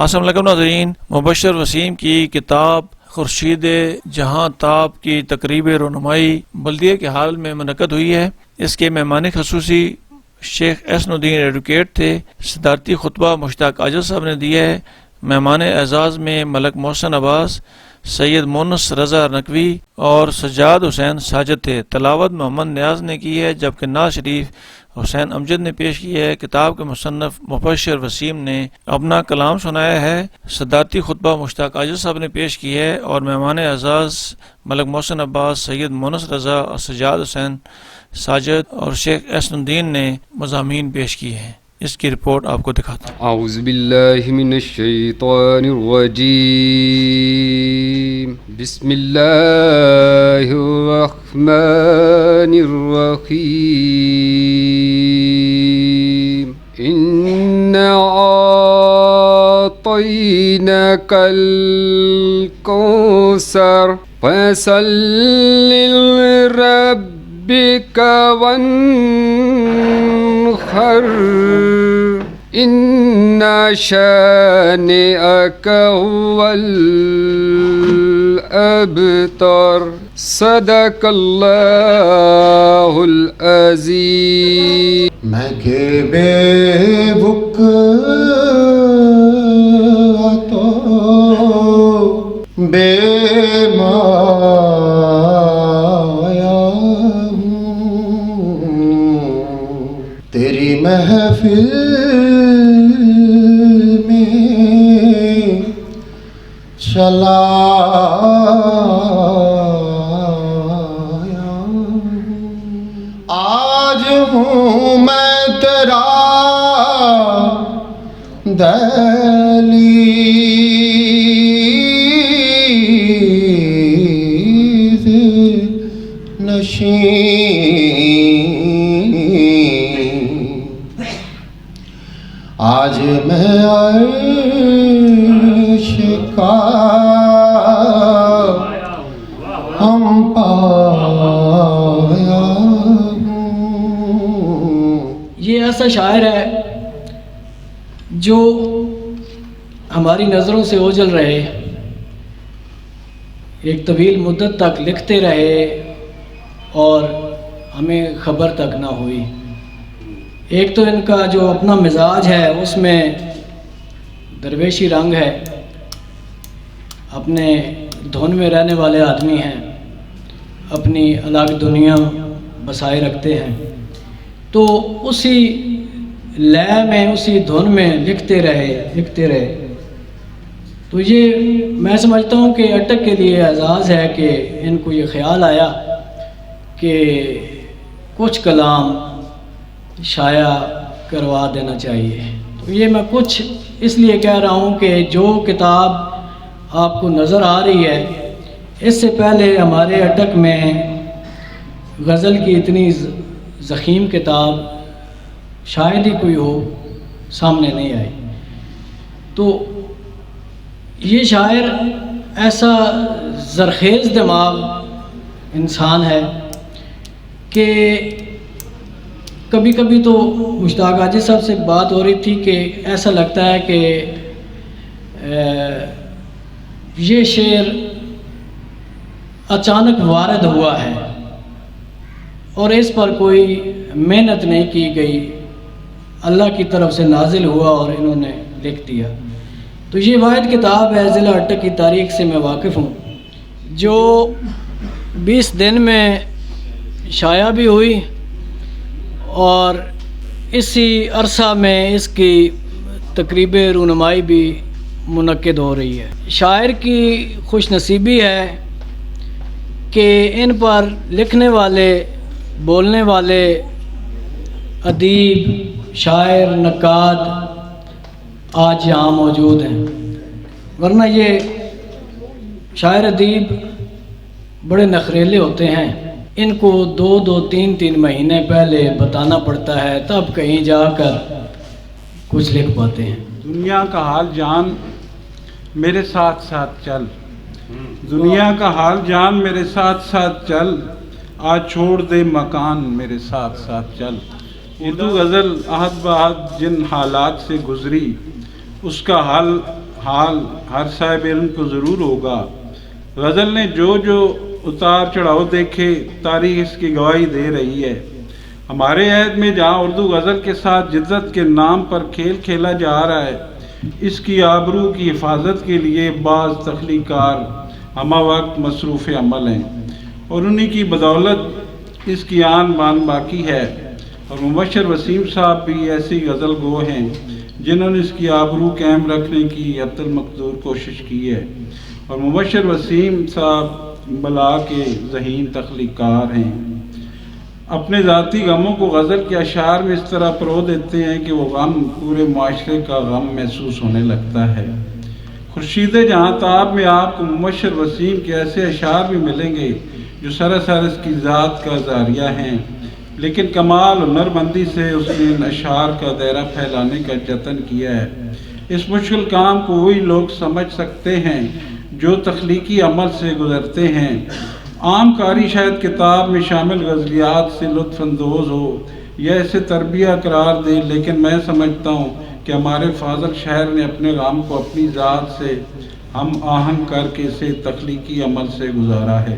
السلام علیکم ناظرین، مبشر وسیم کی کتاب خورشید جہاں تاب کی تقریب رونمائی بلدیہ کے حال میں منعقد ہوئی ہے۔ اس کے مہمان خصوصی شیخ احسن الدین ایڈوکیٹ تھے۔ صدارتی خطبہ مشتاق عاجل صاحب نے دیا ہے۔ مہمان اعزاز میں ملک محسن عباس، سید مونس رضا نقوی اور سجاد حسین ساجد تھے۔ تلاوت محمد نیاز نے کی ہے، جبکہ نعت شریف حسین امجد نے پیش کی ہے۔ کتاب کے مصنف مبشر وسیم نے اپنا کلام سنایا ہے۔ صدارتی خطبہ مشتاق عاجل صاحب نے پیش کی ہے اور مہمان اعزاز ملک محسن عباس، سید مونس رضا اور سجاد حسین ساجد اور شیخ احسن الدین نے مضامین پیش کیے ہیں۔ اس کی رپورٹ آپ کو دکھاتا ہوں۔ اعوذ باللہ من الشیطان الرجیم، بسم اللہ الرحمن الرحیم، انا اعطیناک الکوثر فصل لربک وانحر ان شانئک هو الابتر، صدق اللہ العظیم۔ میں کہ بے بک تو بے مایا ہوں، تیری محفل چلا آج ہوں میں تیرا دہلیز نشین، آج میں عرش کا ہم پایا ہوں۔ یہ ایسا شاعر ہے جو ہماری نظروں سے اوجھل رہے، ایک طویل مدت تک لکھتے رہے اور ہمیں خبر تک نہ ہوئی۔ ایک تو ان کا جو اپنا مزاج ہے اس میں درویشی رنگ ہے، اپنے دھن میں رہنے والے آدمی ہیں، اپنی الگ دنیا بسائے رکھتے ہیں، تو اسی لے میں اسی دھن میں لکھتے رہے۔ تو یہ میں سمجھتا ہوں کہ اٹک کے لیے اعزاز ہے کہ ان کو یہ خیال آیا کہ کچھ کلام شائع کروا دینا چاہیے۔ تو یہ میں کچھ اس لیے کہہ رہا ہوں کہ جو کتاب آپ کو نظر آ رہی ہے، اس سے پہلے ہمارے اٹک میں غزل کی اتنی ضخیم کتاب شاید ہی کوئی ہو سامنے نہیں آئی۔ تو یہ شاعر ایسا زرخیز دماغ انسان ہے کہ کبھی کبھی تو مشتاق عاجل صاحب سے بات ہو رہی تھی کہ ایسا لگتا ہے کہ یہ شعر اچانک وارد ہوا ہے اور اس پر کوئی محنت نہیں کی گئی، اللہ کی طرف سے نازل ہوا اور انہوں نے لکھ دیا۔ تو یہ واحد کتاب ہے ضلع اٹک کی تاریخ سے میں واقف ہوں، جو 20 دن میں شائع بھی ہوئی اور اسی عرصہ میں اس کی تقریب رونمائی بھی منعقد ہو رہی ہے۔ شاعر کی خوش نصیبی ہے کہ ان پر لکھنے والے، بولنے والے ادیب، شاعر، نقاد آج یہاں موجود ہیں، ورنہ یہ شاعر ادیب بڑے نخریلے ہوتے ہیں، ان کو 2-3 مہینے پہلے بتانا پڑتا ہے، تب کہیں جا کر کچھ لکھ پاتے ہیں۔ دنیا کا حال جان میرے ساتھ ساتھ چل، دنیا کا حال جان میرے ساتھ ساتھ چل، آج چھوڑ دے مکان میرے ساتھ ساتھ چل۔ اردو غزل عہد بعہد جن حالات سے گزری، اس کا حال حال ہر صاحب علم کو ضرور ہوگا۔ غزل نے جو اتار چڑھاؤ دیکھے، تاریخ اس کی گواہی دے رہی ہے۔ ہمارے عہد میں جہاں اردو غزل کے ساتھ جدت کے نام پر کھیل کھیلا جا رہا ہے، اس کی آبرو کی حفاظت کے لیے بعض تخلیق کار ہمہ وقت مصروف عمل ہیں، اور انہی کی بدولت اس کی آن بان باقی ہے۔ اور مبشر وسیم صاحب بھی ایسی غزل گو ہیں جنہوں نے اس کی آبرو قائم رکھنے کی حد المقدور کوشش کی ہے۔ اور مبشر وسیم صاحب بلا کے ذہین تخلیق کار ہیں، اپنے ذاتی غموں کو غزل کے اشعار میں اس طرح پرو دیتے ہیں کہ وہ غم پورے معاشرے کا غم محسوس ہونے لگتا ہے۔ خورشید جہاں تاب میں آپ کو مبشر وسیم کے ایسے اشعار بھی ملیں گے جو سراسر اس کی ذات کا زاریہ ہیں، لیکن کمال و ہنرمندی سے اس نے ان اشعار کا دائرہ پھیلانے کا جتن کیا ہے۔ اس مشکل کام کو وہی لوگ سمجھ سکتے ہیں جو تخلیقی عمل سے گزرتے ہیں۔ عام قاری شاید کتاب میں شامل غزلیات سے لطف اندوز ہو یا اسے تربیہ قرار دے، لیکن میں سمجھتا ہوں کہ ہمارے فاضل شاعر نے اپنے غم کو اپنی ذات سے ہم آہنگ کر کے اسے تخلیقی عمل سے گزارا ہے۔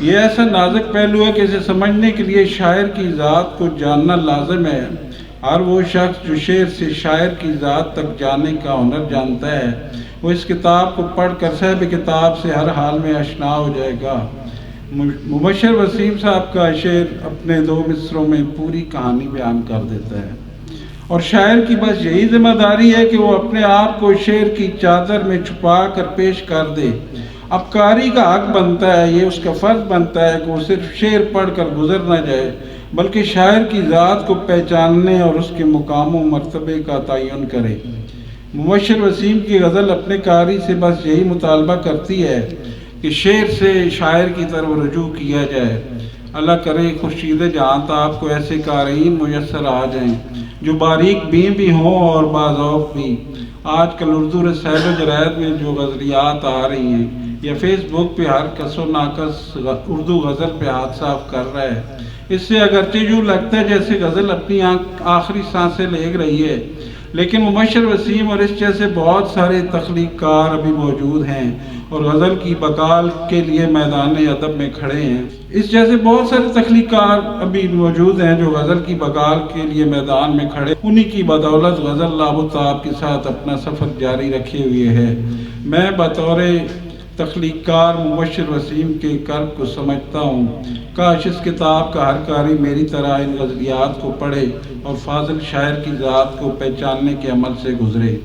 یہ ایسا نازک پہلو ہے کہ اسے سمجھنے کے لیے شاعر کی ذات کو جاننا لازم ہے۔ ہر وہ شخص جو شعر سے شاعر کی ذات تک جانے کا ہنر جانتا ہے، وہ اس کتاب کو پڑھ کر صاحب کتاب سے ہر حال میں آشنا ہو جائے گا۔ مبشر وسیم صاحب کا شعر اپنے 2 مصروں میں پوری کہانی بیان کر دیتا ہے، اور شاعر کی بس یہی ذمہ داری ہے کہ وہ اپنے آپ کو شعر کی چادر میں چھپا کر پیش کر دے۔ اب قاری کا حق بنتا ہے، یہ اس کا فرض بنتا ہے کہ وہ صرف شعر پڑھ کر گزر نہ جائے، بلکہ شاعر کی ذات کو پہچاننے اور اس کے مقام و مرتبے کا تعین کرے۔ مبشر وسیم کی غزل اپنے قاری سے بس یہی مطالبہ کرتی ہے کہ شعر سے شاعر کی طرف رجوع کیا جائے۔ اللہ کرے خورشید جہاں تاب کو ایسے قارئین میسر آ جائیں جو باریک بین بھی ہوں اور باذوق بھی۔ آج کل اردو رسائل و جرائد میں جو غزلیات آ رہی ہیں، یا فیس بک پہ ہر کس و ناقص اردو غزل پہ ہاتھ صاف کر رہا ہے، اس سے اگرچہ یوں لگتا ہے جیسے غزل اپنی آخری سانسیں لے رہی ہے، لیکن مبشر وسیم اور اس جیسے بہت سارے تخلیق کار ابھی موجود ہیں اور غزل کی بقال کے لیے میدان ادب میں کھڑے ہیں۔ اس جیسے بہت سارے تخلیق کار ابھی موجود ہیں جو غزل کی بقال کے لیے میدان میں کھڑے، انہی کی بدولت غزل لاب و تاب کے ساتھ اپنا سفر جاری رکھے ہوئے ہے۔ میں بطور تخلیق کار مبشر وسیم کے کرب کو سمجھتا ہوں۔ کاش اس کتاب کا ہر قاری میری طرح ان غزلیات کو پڑھے اور فاضل شاعر کی ذات کو پہچاننے کے عمل سے گزرے۔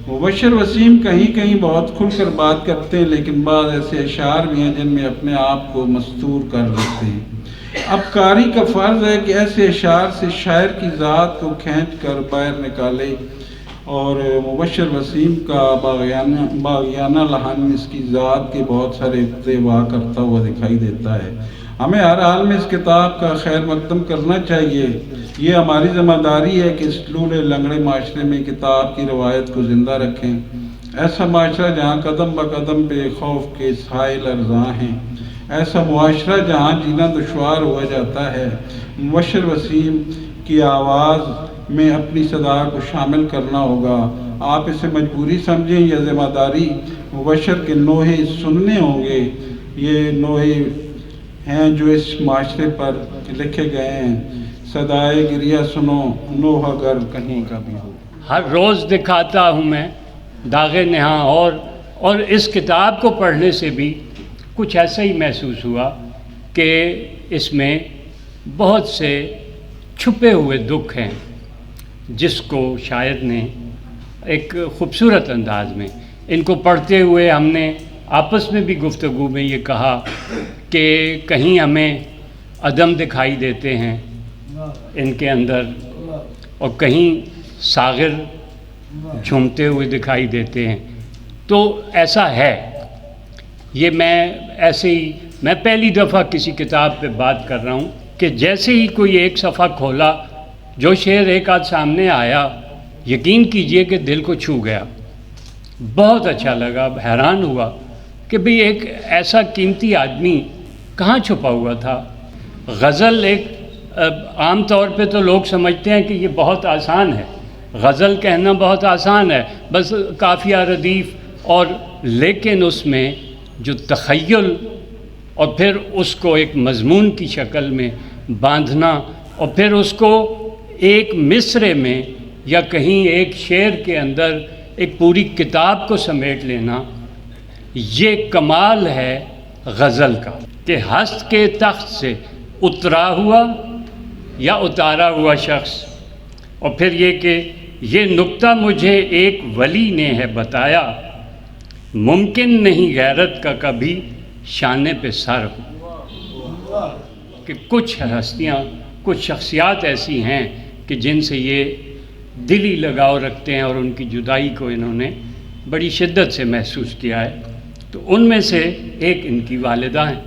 مبشر وسیم کہیں کہیں بہت کھل کر بات کرتے ہیں، لیکن بعض ایسے اشعار بھی ہیں جن میں اپنے آپ کو مستور کر لیتے ہیں۔ اب قاری کا فرض ہے کہ ایسے اشعار سے شاعر کی ذات کو کھینچ کر باہر نکالے، اور مبشر وسیم کا باغیانہ لحن اس کی ذات کے بہت سارے اقتباس کرتا ہوا دکھائی دیتا ہے۔ ہمیں ہر حال میں اس کتاب کا خیر مقدم کرنا چاہیے۔ یہ ہماری ذمہ داری ہے کہ اس لولے لنگڑے معاشرے میں کتاب کی روایت کو زندہ رکھیں، ایسا معاشرہ جہاں قدم بقدم بے خوف کے سائل ارزاں ہیں، ایسا معاشرہ جہاں جینا دشوار ہوا جاتا ہے۔ مبشر وسیم کی آواز میں اپنی صدا کو شامل کرنا ہوگا۔ آپ اسے مجبوری سمجھیں یا ذمہ داری۔ مبشر کے نوحے سننے ہوں گے، یہ نوحے ہیں جو اس معاشرے پر لکھے گئے ہیں۔ صدائے گریہ سنو نوح اگر کہیں کا بھی ہو۔ ہر روز دکھاتا ہوں میں داغ نہاں، اور اس کتاب کو پڑھنے سے بھی کچھ ایسا ہی محسوس ہوا کہ اس میں بہت سے چھپے ہوئے دکھ ہیں جس کو شاعر نے ایک خوبصورت انداز میں، ان کو پڑھتے ہوئے ہم نے آپس میں بھی گفتگو میں یہ کہا کہ کہیں ہمیں عدم دکھائی دیتے ہیں ان کے اندر، اور کہیں ساغر جھومتے ہوئے دکھائی دیتے ہیں۔ تو ایسا ہے، یہ میں پہلی دفعہ کسی کتاب پہ بات کر رہا ہوں کہ جیسے ہی کوئی ایک صفحہ کھولا، جو شعر ایک آدھ سامنے آیا، یقین کیجئے کہ دل کو چھو گیا، بہت اچھا لگا، حیران ہوا کہ بھئی ایک ایسا قیمتی آدمی کہاں چھپا ہوا تھا۔ غزل ایک عام طور پہ تو لوگ سمجھتے ہیں کہ یہ بہت آسان ہے، غزل کہنا بہت آسان ہے، بس قافیہ ردیف، اور لیکن اس میں جو تخیل اور پھر اس کو ایک مضمون کی شکل میں باندھنا اور پھر اس کو ایک مصرعے میں یا کہیں ایک شعر کے اندر ایک پوری کتاب کو سمیٹ لینا، یہ کمال ہے غزل کا کہ ہست کے تخت سے اترا ہوا یا اتارا ہوا شخص، اور پھر یہ کہ یہ نکتہ مجھے ایک ولی نے ہے بتایا، ممکن نہیں غیرت کا کبھی شانے پہ سر ہو، کہ کچھ ہستیاں، کچھ شخصیات ایسی ہیں کہ جن سے یہ دلی لگاؤ رکھتے ہیں اور ان کی جدائی کو انہوں نے بڑی شدت سے محسوس کیا ہے۔ تو ان میں سے ایک ان کی والدہ ہیں۔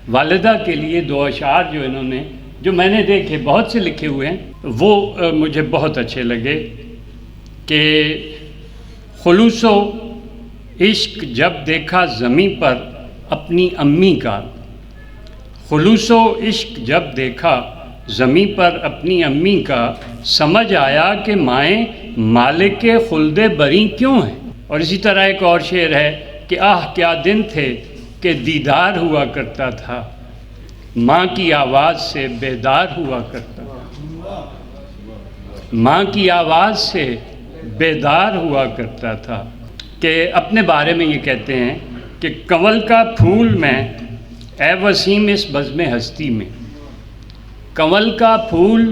والدہ کے لیے 2 اشعار جو انہوں نے، جو میں نے دیکھے بہت سے لکھے ہوئے ہیں، وہ مجھے بہت اچھے لگے کہ خلوص و عشق جب دیکھا زمیں پر اپنی امی کا، خلوص و عشق جب دیکھا زمیں پر اپنی امی کا، سمجھ آیا کہ مائیں مالک خلد بری کیوں ہیں۔ اور اسی طرح ایک اور شعر ہے کہ آہ کیا دن تھے کہ دیدار ہوا کرتا تھا، ماں کی آواز سے بیدار ہوا کرتا تھا، ماں کی آواز سے بیدار ہوا کرتا تھا۔ کہ اپنے بارے میں یہ کہتے ہیں کہ کنول کا پھول میں اے وسیم اس بزم ہستی میں، کنول کا پھول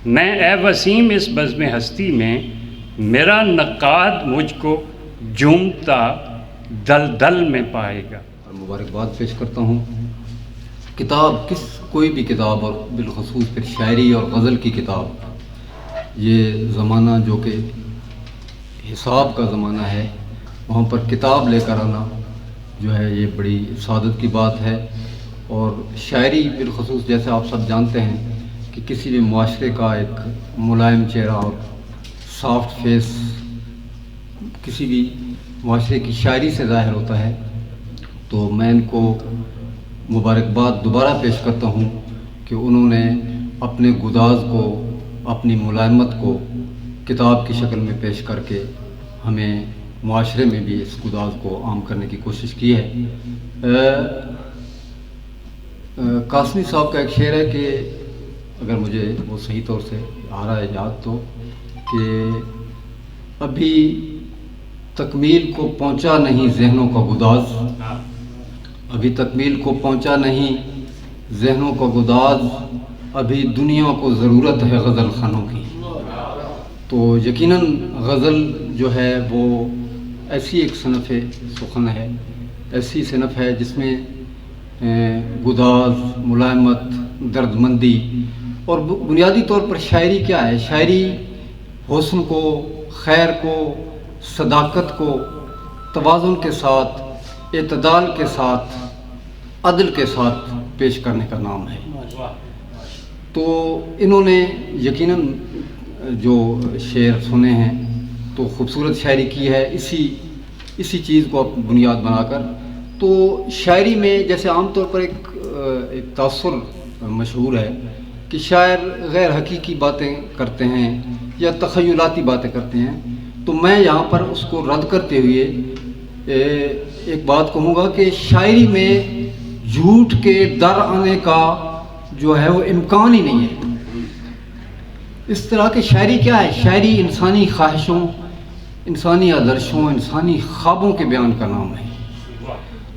میں اے وسیم اس بزم ہستی میں، میرا نقاد مجھ کو جھومتا دل دل میں پائے گا۔ مبارکباد پیش کرتا ہوں۔ کتاب کوئی بھی کتاب، اور بالخصوص پھر شاعری اور غزل کی کتاب، یہ زمانہ جو کہ حساب کا زمانہ ہے، وہاں پر کتاب لے کر آنا جو ہے یہ بڑی سعادت کی بات ہے۔ اور شاعری بالخصوص جیسے آپ سب جانتے ہیں کہ کسی بھی معاشرے کا ایک ملائم چہرہ اور سافٹ فیس کسی بھی معاشرے کی شاعری سے ظاہر ہوتا ہے، تو میں ان کو مبارکباد دوبارہ پیش کرتا ہوں کہ انہوں نے اپنے گداز کو، اپنی ملائمت کو کتاب کی شکل میں پیش کر کے ہمیں معاشرے میں بھی اس گداز کو عام کرنے کی کوشش کی ہے۔ قاسمی صاحب کا ایک شعر ہے کہ اگر مجھے وہ صحیح طور سے آ رہا ہے یاد تو، کہ ابھی تکمیل کو پہنچا نہیں ذہنوں کا گداز، ابھی تکمیل کو پہنچا نہیں ذہنوں کا گداز، ابھی دنیا کو ضرورت ہے غزل خانوں کی۔ تو یقیناً غزل جو ہے وہ ایسی ایک صنف سخن ہے، ایسی صنف ہے جس میں گداز، ملائمت، درد مندی، اور بنیادی طور پر شاعری کیا ہے؟ شاعری حسن کو، خیر کو، صداقت کو توازن کے ساتھ، اعتدال کے ساتھ، عدل کے ساتھ پیش کرنے کا نام ہے۔ تو انہوں نے یقیناً جو شعر سنے ہیں تو خوبصورت شاعری کی ہے اسی چیز کو بنیاد بنا کر۔ تو شاعری میں جیسے عام طور پر ایک تاثر مشہور ہے کہ شاعر غیر حقیقی باتیں کرتے ہیں یا تخیلاتی باتیں کرتے ہیں، تو میں یہاں پر اس کو رد کرتے ہوئے ایک بات کہوں گا کہ شاعری میں جھوٹ کے در آنے کا جو ہے وہ امکان ہی نہیں ہے۔ اس طرح کی شاعری کیا ہے؟ شاعری انسانی خواہشوں، انسانی آدرشوں، انسانی خوابوں کے بیان کا نام ہے۔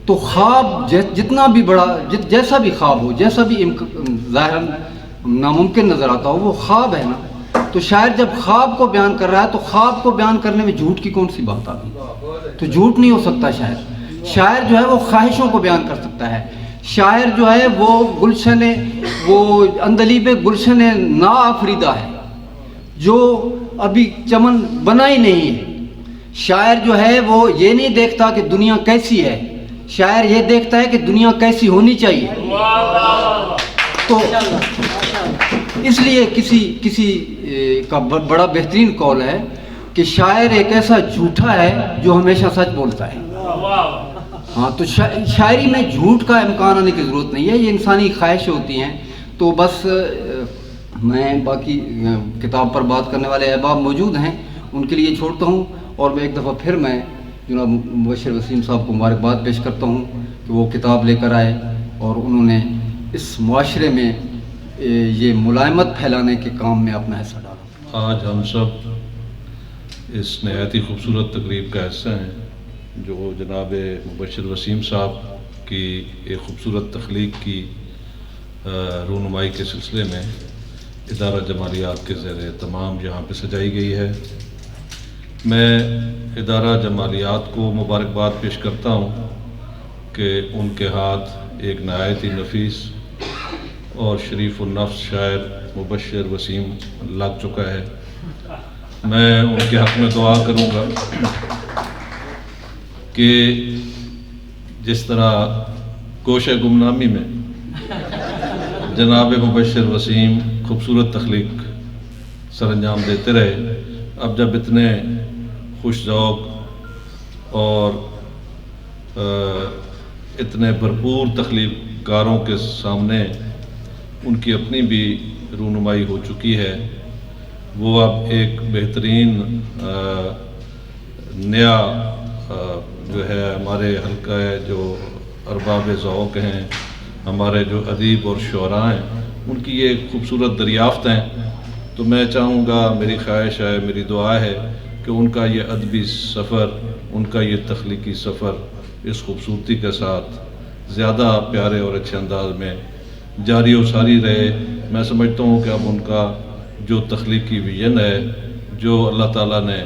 تو خواب جتنا بھی بڑا، جیسا بھی خواب ہو، جیسا بھی ظاہراً ناممکن نظر آتا ہو، وہ خواب ہے نا۔ تو شاعر جب خواب کو بیان کر رہا ہے تو خواب کو بیان کرنے میں جھوٹ کی کون سی بات آ گئی؟ تو جھوٹ نہیں ہو سکتا شاعر جو ہے وہ خواہشوں کو بیان کر سکتا ہے۔ شاعر جو ہے وہ وہ اندلیب گلشن نا آفریدہ ہے جو ابھی چمن بنا ہی نہیں ہے۔ شاعر جو ہے وہ یہ نہیں دیکھتا کہ دنیا کیسی ہے، شاعر یہ دیکھتا ہے کہ دنیا کیسی ہونی چاہیے۔ تو اس لیے کسی کا بڑا بہترین قول ہے کہ شاعر ایک ایسا جھوٹا ہے جو ہمیشہ سچ بولتا ہے۔ ہاں، تو شاعری میں جھوٹ کا امکان آنے کی ضرورت نہیں ہے، یہ انسانی خواہش ہوتی ہیں۔ تو بس میں باقی کتاب پر بات کرنے والے احباب موجود ہیں، ان کے لیے چھوڑتا ہوں، اور میں ایک دفعہ پھر میں جناب مبشر وسیم صاحب کو مبارکباد پیش کرتا ہوں کہ وہ کتاب لے کر آئے اور انہوں نے اس معاشرے میں یہ ملائمت پھیلانے کے کام میں اپنا حصہ ڈالا۔ آج ہم سب اس نہایت ہی خوبصورت تقریب کا حصہ ہیں جو جناب مبشر وسیم صاحب کی ایک خوبصورت تخلیق کی رونمائی کے سلسلے میں ادارہ جمالیات کے زیر اہتمام یہاں پہ سجائی گئی ہے۔ میں ادارہ جمالیات کو مبارکباد پیش کرتا ہوں کہ ان کے ہاتھ ایک نہایت ہی نفیس اور شریف النفس شاعر مبشر وسیم لگ چکا ہے۔ میں ان کے حق میں دعا کروں گا کہ جس طرح گوشہ گمنامی میں جناب مبشر وسیم خوبصورت تخلیق سر انجام دیتے رہے، اب جب اتنے خوش ذوق اور اتنے بھرپور تخلیق کاروں کے سامنے ان کی اپنی بھی رونمائی ہو چکی ہے، وہ اب ایک بہترین نیا جو ہے ہمارے حلقہ جو ارباب ذوق ہیں، ہمارے جو ادیب اور شعراء ہیں، ان کی یہ خوبصورت دریافت ہیں۔ تو میں چاہوں گا، میری خواہش ہے، میری دعا ہے کہ ان کا یہ ادبی سفر، ان کا یہ تخلیقی سفر اس خوبصورتی کے ساتھ زیادہ پیارے اور اچھے انداز میں جاری و ساری رہے۔ میں سمجھتا ہوں کہ اب ان کا جو تخلیقی ویژن ہے، جو اللہ تعالیٰ نے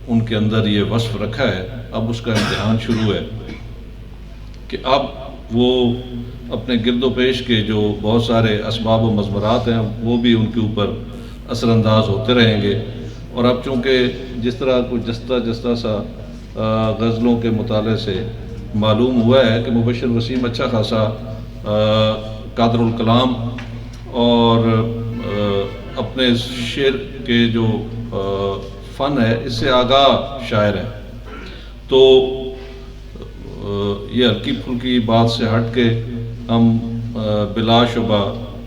ان کے اندر یہ وصف رکھا ہے، اب اس کا امتحان شروع ہے کہ اب وہ اپنے گرد و پیش کے جو بہت سارے اسباب و مضمرات ہیں وہ بھی ان کے اوپر اثر انداز ہوتے رہیں گے۔ اور اب چونکہ جس طرح کوئی جستہ سا غزلوں کے مطالعے سے معلوم ہوا ہے کہ مبشر وسیم اچھا خاصا قادر الکلام اور اپنے شعر کے جو فن ہے اس سے آگاہ شاعر ہے، تو یہ ہلکی پھلکی بات سے ہٹ کے ہم بلا شبہ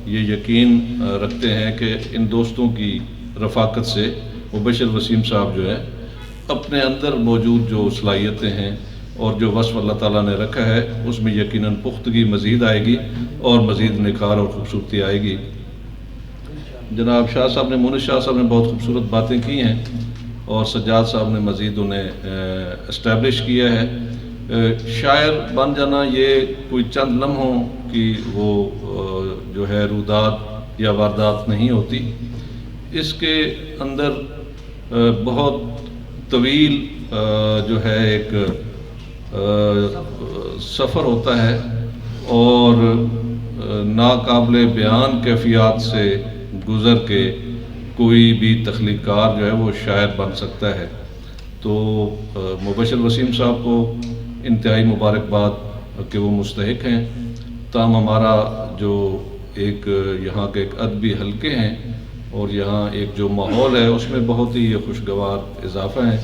یہ یقین رکھتے ہیں کہ ان دوستوں کی رفاقت سے مبشر وسیم صاحب جو ہے اپنے اندر موجود جو صلاحیتیں ہیں اور جو وصف اللہ تعالیٰ نے رکھا ہے اس میں یقیناً پختگی مزید آئے گی اور مزید نکھار اور خوبصورتی آئے گی۔ جناب شاہ صاحب نے، مونس شاہ صاحب نے بہت خوبصورت باتیں کی ہیں اور سجاد صاحب نے مزید انہیں اسٹیبلش کیا ہے۔ شاعر بن جانا یہ کوئی چند لمحوں کی وہ جو ہے رودات یا واردات نہیں ہوتی، اس کے اندر بہت طویل جو ہے ایک سفر ہوتا ہے اور ناقابل بیان کیفیات سے گزر کے کوئی بھی تخلیق کار جو ہے وہ شاعر بن سکتا ہے۔ تو مبشر وسیم صاحب کو انتہائی مبارکباد کہ وہ مستحق ہیں، تاہم ہمارا جو ایک یہاں کے ایک ادبی حلقے ہیں اور یہاں ایک جو ماحول ہے اس میں بہت ہی یہ خوشگوار اضافہ ہے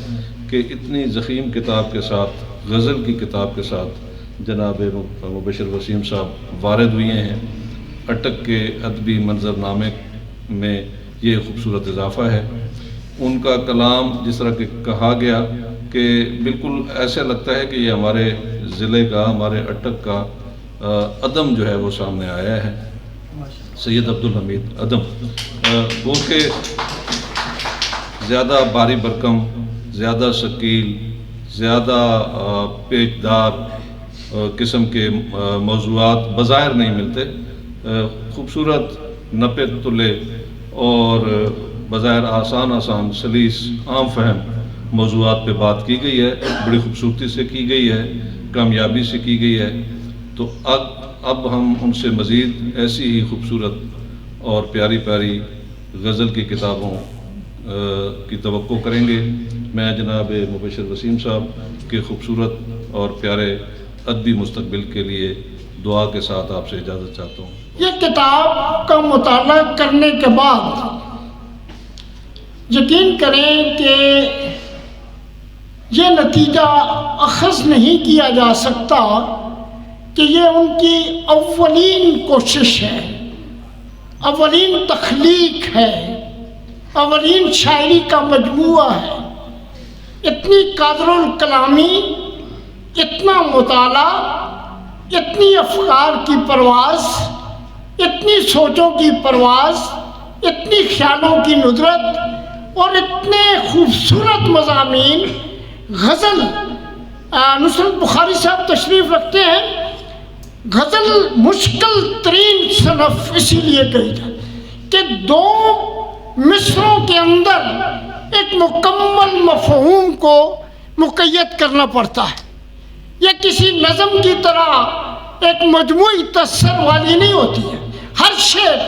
کہ اتنی ضخیم کتاب کے ساتھ، غزل کی کتاب کے ساتھ جناب مبشر وسیم صاحب وارد ہوئے ہیں۔ اٹک کے ادبی منظرنامے میں یہ خوبصورت اضافہ ہے۔ ان کا کلام جس طرح کہ کہا گیا کہ بالکل ایسا لگتا ہے کہ یہ ہمارے ضلع کا، ہمارے اٹک کا عدم جو ہے وہ سامنے آیا ہے، سید عبدالحمید عدم، وہ کہ زیادہ باری برکم، زیادہ ثقیل، زیادہ پیچدار قسم کے موضوعات بظاہر نہیں ملتے۔ خوبصورت نپے تلے اور بظاہر آسان سلیس عام فہم موضوعات پہ بات کی گئی ہے، بڑی خوبصورتی سے کی گئی ہے، کامیابی سے کی گئی ہے۔ تو اب ہم ان سے مزید ایسی ہی خوبصورت اور پیاری پیاری غزل کی کتابوں کی توقع کریں گے۔ میں جناب مبشر وسیم صاحب کے خوبصورت اور پیارے ادبی مستقبل کے لیے دعا کے ساتھ آپ سے اجازت چاہتا ہوں۔ یہ کتاب کا مطالعہ کرنے کے بعد یقین کریں کہ یہ نتیجہ اخذ نہیں کیا جا سکتا کہ یہ ان کی اولین کوشش ہے اولین تخلیق ہے، اولین شاعری کا مجموعہ ہے. اتنی قادر الکلامی، اتنا مطالعہ، اتنی افکار کی پرواز، اتنی سوچوں کی پرواز، اتنی خیالوں کی ندرت اور اتنے خوبصورت مضامین. غزل نصرت بخاری صاحب تشریف رکھتے ہیں، غزل مشکل ترین صنف اسی لیے کہی جائے کہ 2 مصروں کے اندر ایک مکمل مفہوم کو مقید کرنا پڑتا ہے. یہ کسی نظم کی طرح ایک مجموعی تصر والی نہیں ہوتی ہے. ہر شعر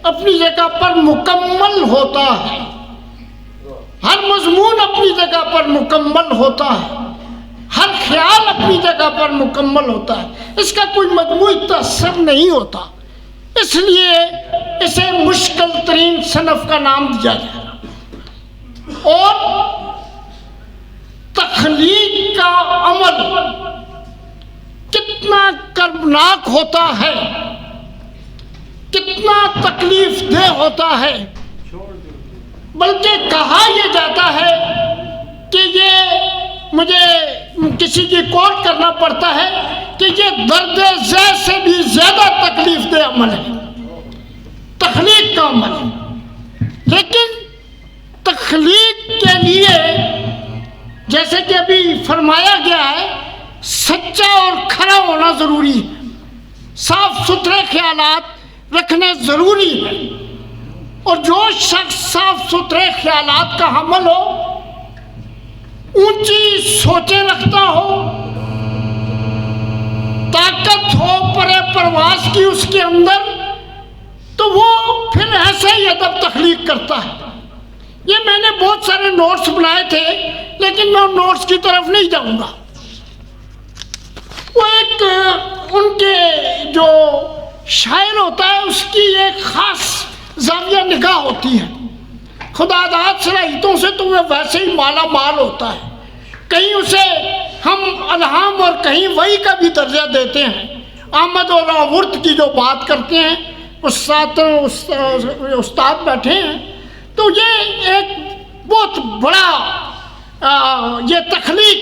اپنی جگہ پر مکمل ہوتا ہے، ہر مضمون اپنی جگہ پر مکمل ہوتا ہے، ہر خیال اپنی جگہ پر مکمل ہوتا ہے. اس کا کوئی مجموعی تصر نہیں ہوتا، اس لیے اسے مشکل ترین صنف کا نام دیا گیا. اور تخلیق کا عمل کتنا کربناک ہوتا ہے، کتنا تکلیف دہ ہوتا ہے. بلکہ کہا یہ جاتا ہے کہ یہ مجھے کسی کی کوٹ کرنا پڑتا ہے کہ یہ درد ذہ سے بھی زیادہ تکلیف دہ عمل ہے، تخلیق کا عمل. لیکن تخلیق کے لیے جیسے کہ ابھی فرمایا گیا ہے سچا اور کھرا ہونا ضروری ہے، صاف ستھرے خیالات رکھنے ضروری ہے. اور جو شخص صاف ستھرے خیالات کا حامل ہو، اونچی سوچیں رکھتا ہو، طاقت ہو پرے پرواز کی اس کے اندر، تو وہ پھر ایسے ہی ادب تخلیق کرتا ہے. یہ میں نے بہت سارے نوٹس بنائے تھے لیکن میں ان نوٹس کی طرف نہیں جاؤں گا. وہ ایک ان کے جو شاعر ہوتا ہے اس کی ایک خاص زاویہ نگاہ ہوتی ہے. خدا داد صلاحیتوں سے تو وہ ویسے ہی مالا مال ہوتا ہے. کہیں اسے ہم الہام اور کہیں وحی کا بھی درجہ دیتے ہیں. آمد اور آورد کی جو بات کرتے ہیں، استاد بیٹھے ہیں، تو یہ ایک بہت بڑا یہ تخلیق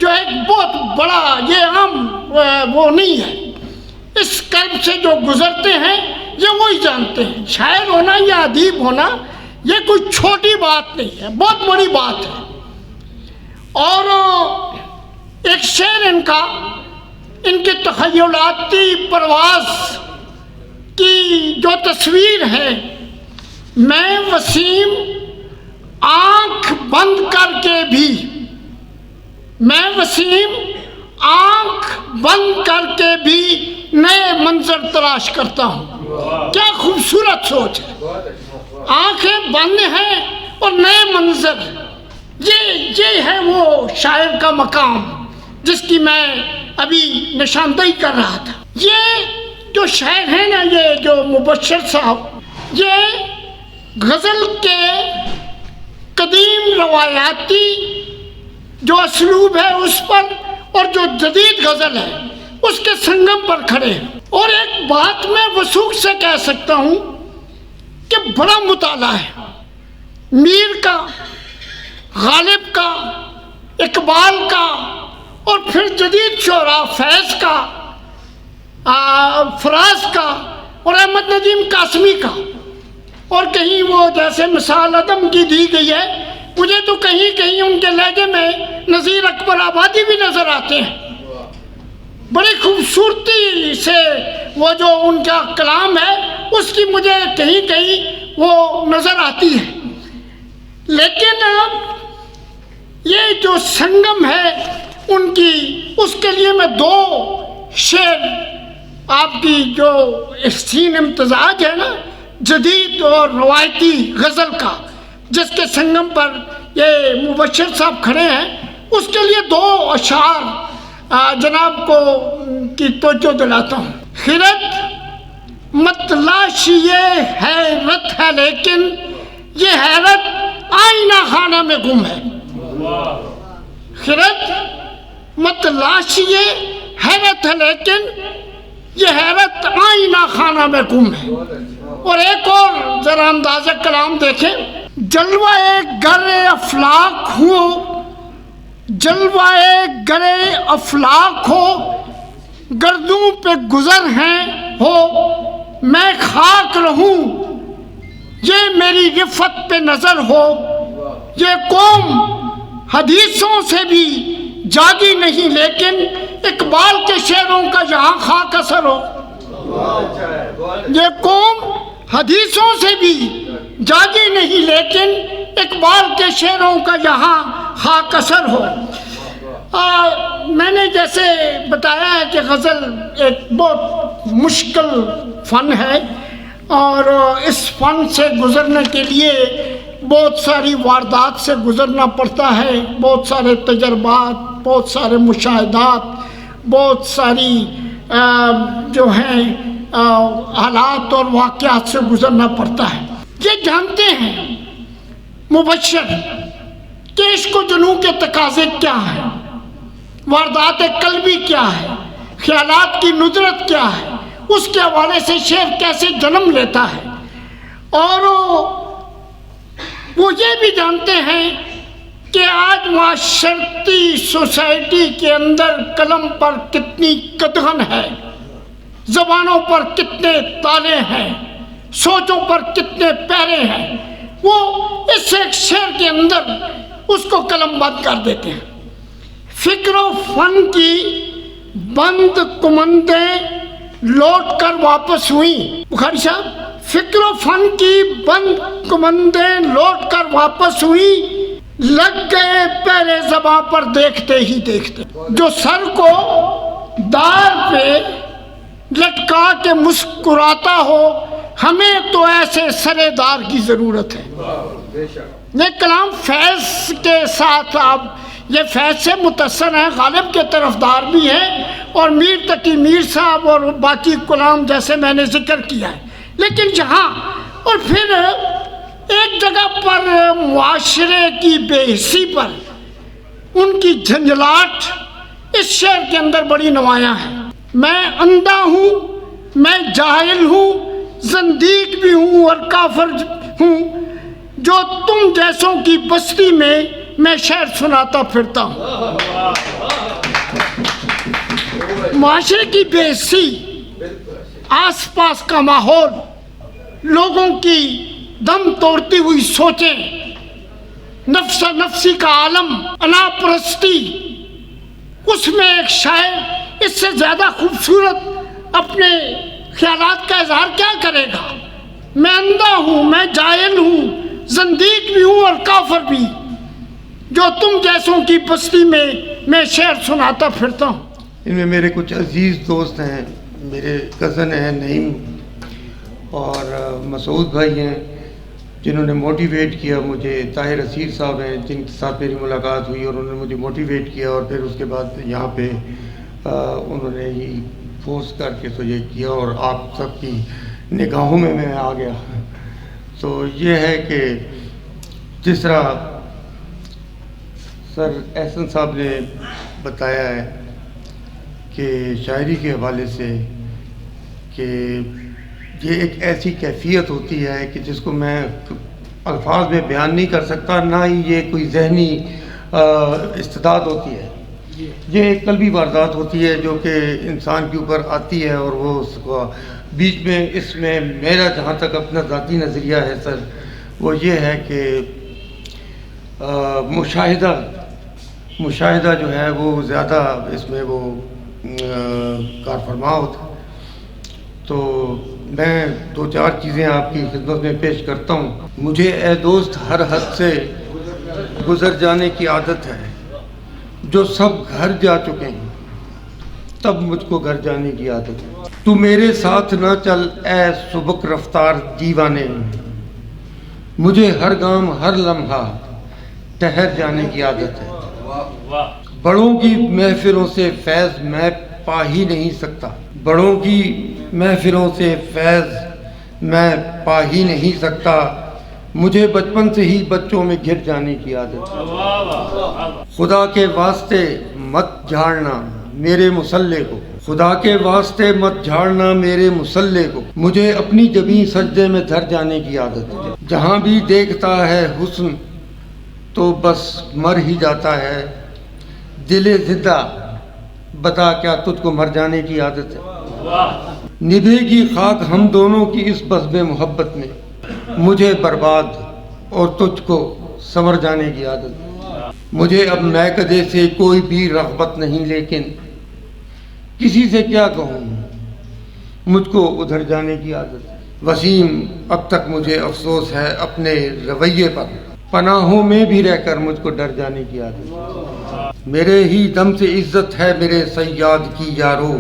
جو ایک بہت بڑا یہ عام وہ نہیں ہے. اس کرب سے جو گزرتے ہیں یہ وہی جانتے ہیں. شاعر ہونا یا ادیب ہونا یہ کوئی چھوٹی بات نہیں ہے، بہت بڑی بات ہے. اور ایک شعر ان کا، ان کے تخیلاتی پرواز کی جو تصویر ہے، میں وسیم آنکھ بند کر کے بھی، میں وسیم آنکھ بند کر کے بھی نئے منظر تلاش کرتا ہوں. کیا خوبصورت سوچ ہے. آنکھیں بند ہیں اور نئے منظر، یہ ہے وہ شاعر کا مقام جس کی میں ابھی نشاندہی کر رہا تھا. یہ جو شاعر ہیں نا، یہ جو مبشر صاحب، یہ غزل کے قدیم روایاتی جو اسلوب ہے اس پر اور جو جدید غزل ہے اس کے سنگم پر کھڑے ہیں. اور ایک بات میں وثوق سے کہہ سکتا ہوں کہ بڑا مطالعہ ہے میر کا، غالب کا، اقبال کا، اور پھر جدید شعراء فیض کا، فراز کا اور احمد ندیم قاسمی کا. اور کہیں وہ جیسے مثال عدم کی دی گئی ہے، مجھے تو کہیں کہیں ان کے لہجے میں نذیر اکبر آبادی بھی نظر آتے ہیں. بڑی خوبصورتی سے وہ جو ان کا کلام ہے اس کی مجھے کہیں کہیں وہ نظر آتی ہے. لیکن یہ جو سنگم ہے ان کی، اس کے لیے میں 2 شعر آپ کی جو حسین امتزاج ہے نا جدید اور روایتی غزل کا، جس کے سنگم پر یہ مبشر صاحب کھڑے ہیں، اس کے لیے 2 اشعار جناب کو کی توجہ دلاتا ہوں. خرد متلاشی حیرت ہے لیکن یہ حیرت آئینہ خانہ میں گم ہے. خرد متلاشی حیرت ہے لیکن یہ حیرت آئینہ خانہ میں گم ہے. اور ایک اور ذرا اندازہ کلام دیکھیں، جلوہ گر افلاک ہو، جلوہ گر افلاک ہو، گردوں پہ گزر ہیں ہو، میں خاک رہوں یہ میری رفت پہ نظر ہو، یہ قوم حدیثوں سے بھی جاگی نہیں لیکن اقبال کے شعروں کا یہاں خاک اثر ہو، یہ قوم حدیثوں سے بھی جاگی نہیں لیکن اقبال کے شعروں کا یہاں خاک اثر ہو۔ میں نے جیسے بتایا ہے کہ غزل ایک بہت مشکل فن ہے، اور اس فن سے گزرنے کے لیے بہت ساری واردات سے گزرنا پڑتا ہے، بہت سارے تجربات، بہت سارے مشاہدات، بہت ساری جو ہیں حالات اور واقعات سے گزرنا پڑتا ہے۔ یہ جانتے ہیں مبشر کہ عشق و جنون کے تقاضے کیا ہیں، واردات قلبی کیا ہے، خیالات کی ندرت کیا ہے، اس کے حوالے سے شعر کیسے جنم لیتا ہے، اور وہ یہ بھی جانتے ہیں کہ آج معاشرتی سوسائٹی کے اندر قلم پر کتنی قدغن ہے، زبانوں پر کتنے تالے ہیں، سوچوں پر کتنے پیرے ہیں، وہ اس ایک شعر کے اندر اس کو قلم بند کر دیتے ہیں۔ فکر و فن کی بند کمندیں لوٹ کر واپس ہوئیں، بخاری صاحب، فکر و فن کی بند کمندیں لوٹ کر واپس ہوئیں، لگ گئے پہلے زباں پر دیکھتے ہی دیکھتے، جو سر کو دار پہ لٹکا کے مسکراتا ہو، ہمیں تو ایسے سرے دار کی ضرورت ہے۔ یہ کلام فیض کے ساتھ آپ یہ فیض سے متصل ہیں، غالب کے طرفدار بھی ہیں، اور میر تقی میر صاحب اور باقی کلام جیسے میں نے ذکر کیا ہے، لیکن یہاں اور پھر ایک جگہ پر معاشرے کی بے حسی پر ان کی جھنجھلاٹ اس شعر کے اندر بڑی نمایاں ہے۔ میں اندھا ہوں، میں جاہل ہوں، زندیق بھی ہوں اور کافر ہوں، جو تم جیسوں کی بستی میں شعر سناتا پھرتا ہوں۔ معاشرے کی بے حسی، آس پاس کا ماحول، لوگوں کی دم توڑتی ہوئی سوچیں، نفس نفسی کا عالم، انا پرستی، اس میں ایک شاعر اس سے زیادہ خوبصورت اپنے خیالات کا اظہار کیا کرے گا؟ میں اندھا ہوں، میں جاہل ہوں، زندیق بھی ہوں اور کافر بھی، جو تم جیسوں کی بستی میں شعر سناتا پھرتا ہوں۔ ان میں میرے کچھ عزیز دوست ہیں، میرے کزن ہیں نعیم اور مسعود بھائی ہیں، جنہوں نے موٹیویٹ کیا مجھے، طاہر اسیر صاحب ہیں جن کے ساتھ میری ملاقات ہوئی اور انہوں نے مجھے موٹیویٹ کیا، اور پھر اس کے بعد یہاں پہ انہوں نے ہی فورس کر کے تو یہ کیا، اور آپ سب کی نگاہوں میں آ گیا۔ تو یہ ہے کہ جس طرح سر احسن صاحب نے بتایا ہے کہ شاعری کے حوالے سے کہ یہ ایک ایسی کیفیت ہوتی ہے کہ جس کو میں الفاظ میں بیان نہیں کر سکتا، نہ ہی یہ کوئی ذہنی استعداد ہوتی ہے، یہ ایک قلبی واردات ہوتی ہے جو کہ انسان کے اوپر آتی ہے، اور وہ اس کو بیچ میں اس میں میرا جہاں تک اپنا ذاتی نظریہ ہے سر، وہ یہ ہے کہ مشاہدہ جو ہے وہ زیادہ اس میں وہ کار فرما ہوتا ہے۔ تو میں دو چار چیزیں آپ کی خدمت میں پیش کرتا ہوں۔ مجھے اے دوست ہر حد سے گزر جانے کی عادت ہے، جو سب گھر جا چکے ہیں تب مجھ کو گھر جانے کی عادت ہے۔ تو میرے ساتھ نہ چل اے سبک رفتار دیوانے، مجھے ہر گام ہر لمحہ ٹہر جانے کی عادت ہے۔ بڑوں کی محفلوں سے فیض میں پا ہی نہیں سکتا، بڑوں کی محفلوں سے فیض میں پا ہی نہیں سکتا، مجھے بچپن سے ہی بچوں میں گر جانے کی عادت ہے۔ خدا کے واسطے مت جھاڑنا میرے مسلح کو، خدا کے واسطے مت جھاڑنا میرے مسلح کو، مجھے اپنی جبیں سجدے میں دھر جانے کی عادت ہے۔ جہاں بھی دیکھتا ہے حسن تو بس مر ہی جاتا ہے، دل زندہ بتا کیا تجھ کو مر جانے کی عادت ہے۔ نبھے گی خاک ہم دونوں کی اس بزم محبت میں، مجھے برباد اور تجھ کو سنور جانے کی عادت ہے۔ مجھے اب میکدے سے کوئی بھی رغبت نہیں، لیکن کسی سے کیا کہوں، مجھ کو ادھر جانے کی عادت ہے۔ وسیم اب تک مجھے افسوس ہے اپنے رویے پر، پناہوں میں بھی رہ کر مجھ کو ڈر جانے کی عادت ہے۔ میرے ہی دم سے عزت ہے میرے صیاد کی یارو،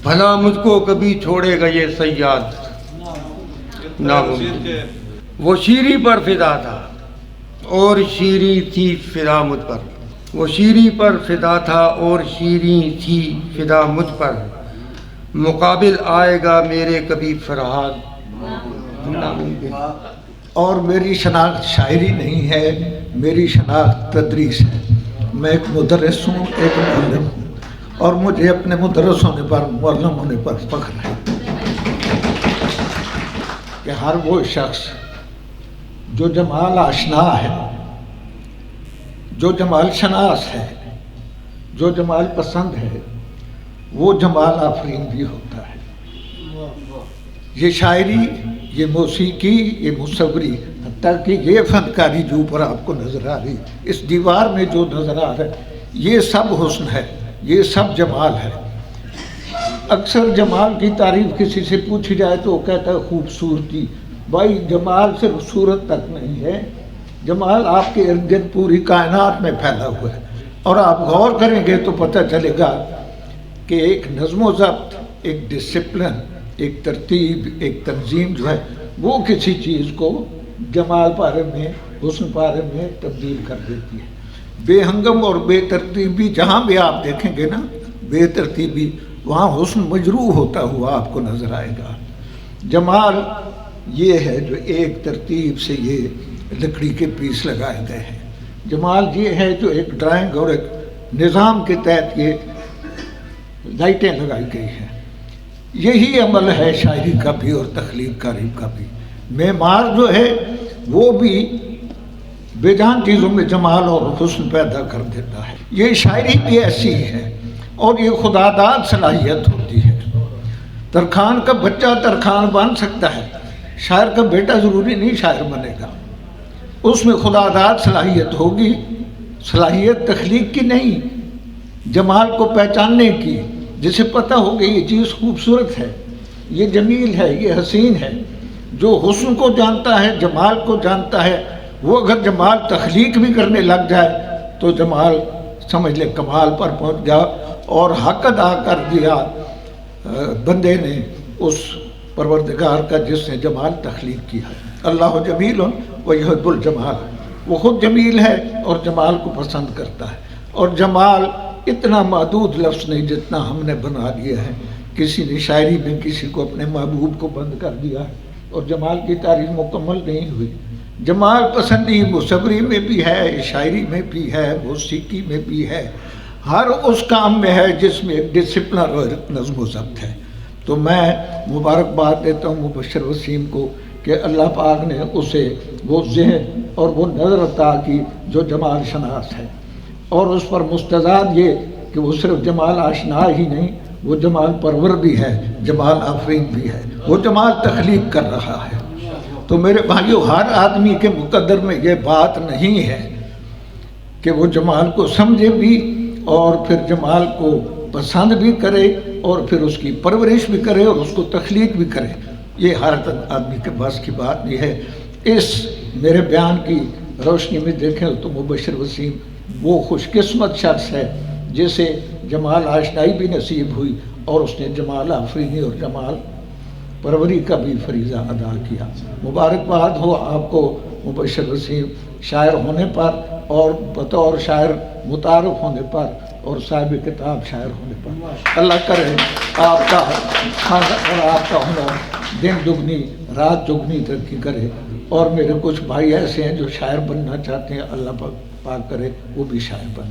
بھلا مجھ کو کبھی چھوڑے گا یہ صیاد ناممکن۔ وہ شیری پر فدا تھا اور شیری تھی فدا مجھ پر، وہ شیری پر فدا تھا اور شیری تھی فدا مجھ پر، مقابل آئے گا میرے کبھی فرہاد ناممکن۔ اور میری شناخت شاعری نہیں ہے، میری شناخت تدریس ہے۔ میں ایک مدرس ہوں، ایک معلم ہوں، اور مجھے اپنے مدرس ہونے پر، معلم ہونے پر فخر ہے کہ ہر وہ شخص جو جمال آشنا ہے، جو جمال شناس ہے، جو جمال پسند ہے، وہ جمال آفرین بھی ہوتا ہے۔ یہ شاعری، یہ موسیقی، یہ مصوری، حتیٰ کہ یہ فنکاری جو اوپر آپ کو نظر آ رہی، اس دیوار میں جو نظر آ رہا ہے، یہ سب حسن ہے، یہ سب جمال ہے۔ اکثر جمال کی تعریف کسی سے پوچھی جائے تو وہ کہتا ہے خوبصورتی۔ بھائی جمال صرف صورت تک نہیں ہے، جمال آپ کے ارد گرد پوری کائنات میں پھیلا ہوا ہے، اور آپ غور کریں گے تو پتہ چلے گا کہ ایک نظم و ضبط، ایک ڈسپلن، ایک ترتیب، ایک تنظیم جو ہے وہ کسی چیز کو جمال پارے میں، حسن پارے میں تبدیل کر دیتی ہے۔ بے ہنگم اور بے ترتیبی جہاں بھی آپ دیکھیں گے نا، بے ترتیبی، وہاں حسن مجروح ہوتا ہوا آپ کو نظر آئے گا۔ جمال یہ ہے جو ایک ترتیب سے یہ لکڑی کے پیس لگائے گئے ہیں۔ جمال یہ ہے جو ایک ڈرائنگ اور ایک نظام کے تحت یہ لائٹیں لگائی گئی ہیں۔ یہی عمل ہے شاعری کا بھی اور تخلیق کاری کا بھی۔ معمار جو ہے وہ بھی بے جان چیزوں میں جمال اور حسن پیدا کر دیتا ہے۔ یہ شاعری بھی ایسی ہے اور یہ خدا داد صلاحیت ہوتی ہے۔ ترکھان کا بچہ ترکھان بن سکتا ہے، شاعر کا بیٹا ضروری نہیں شاعر بنے گا۔ اس میں خدا داد صلاحیت ہوگی، صلاحیت تخلیق کی نہیں، جمال کو پہچاننے کی، جسے پتہ ہوگی یہ چیز خوبصورت ہے، یہ جمیل ہے، یہ حسین ہے۔ جو حسن کو جانتا ہے، جمال کو جانتا ہے، وہ اگر جمال تخلیق بھی کرنے لگ جائے تو جمال سمجھ لے کمال پر پہنچ گیا اور حق ادا کر دیا بندے نے اس پروردگار کا جس نے جمال تخلیق کیا ہے۔ اللہ جمیل ویحب الجمال، وہ خود جمیل ہے اور جمال کو پسند کرتا ہے۔ اور جمال اتنا محدود لفظ نہیں جتنا ہم نے بنا دیا ہے۔ کسی نے شاعری میں کسی کو اپنے محبوب کو بند کر دیا ہے اور جمال کی تعریف مکمل نہیں ہوئی۔ جمال پسندی مصوری میں بھی ہے، شاعری میں بھی ہے، موسیقی میں بھی ہے، ہر اس کام میں ہے جس میں ایک ڈسپلن اور نظم و ضبط ہے۔ تو میں مبارکباد دیتا ہوں مبشر وسیم کو کہ اللہ پاک نے اسے وہ ذہن اور وہ نظر عطا کی جو جمال شناس ہے، اور اس پر مستزاد یہ کہ وہ صرف جمال آشنا ہی نہیں، وہ جمال پرور بھی ہے، جمال آفرین بھی ہے، وہ جمال تخلیق کر رہا ہے۔ تو میرے بھائیو، ہر آدمی کے مقدر میں یہ بات نہیں ہے کہ وہ جمال کو سمجھے بھی اور پھر جمال کو پسند بھی کرے اور پھر اس کی پرورش بھی کرے اور اس کو تخلیق بھی کرے۔ یہ ہر آدمی کے بس کی بات نہیں ہے۔ اس میرے بیان کی روشنی میں دیکھیں تو مبشر وسیم وہ خوش قسمت شخص ہے جسے جمال آشنائی بھی نصیب ہوئی اور اس نے جمال آفرینی اور جمال پروری کا بھی فریضہ ادا کیا۔ مبارکباد ہو آپ کو مبشر وسیم شاعر ہونے پر اور بطور شاعر متعارف ہونے پر اور صاحب کتاب شاعر ہونے پر۔ اللہ کرے آپ کا خاندان اور آپ کا ہنر دن دگنی رات دگنی ترقی کرے، اور میرے کچھ بھائی ایسے ہیں جو شاعر بننا چاہتے ہیں، اللہ پاک کرے وہ بھی شاعر بنے۔